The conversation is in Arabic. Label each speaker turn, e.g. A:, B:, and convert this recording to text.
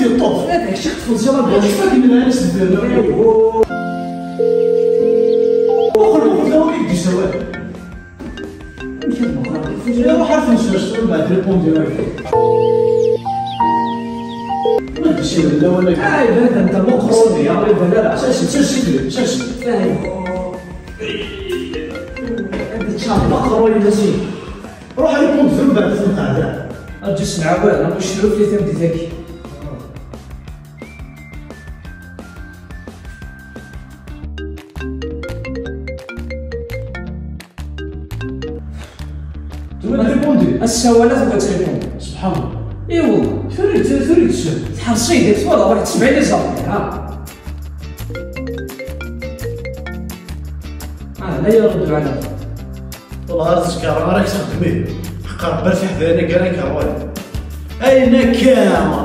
A: يطوف هذاك شي تفوزي راه باش فاك من انا سدنا وخلو فيها ويدي سواد روح عرف نشرش من بعد ريبوندي ما تمشي لا ولا هذا انت مقروني يا مريض لا شاشي فاهم هذا تشاب مقروني ماشي روح ريبوندي من بعد في القعده اجي سنعاود انا نشرو في ثمن ذاك السوالات بغات تريبوندي سبحان الله اي والله فريد الشاب تحرصي ديك والله واحد 70 صافي ها لا يردوا على والله هذا راك تخدميه حق ربي في حذانا كاع كروالي اين كان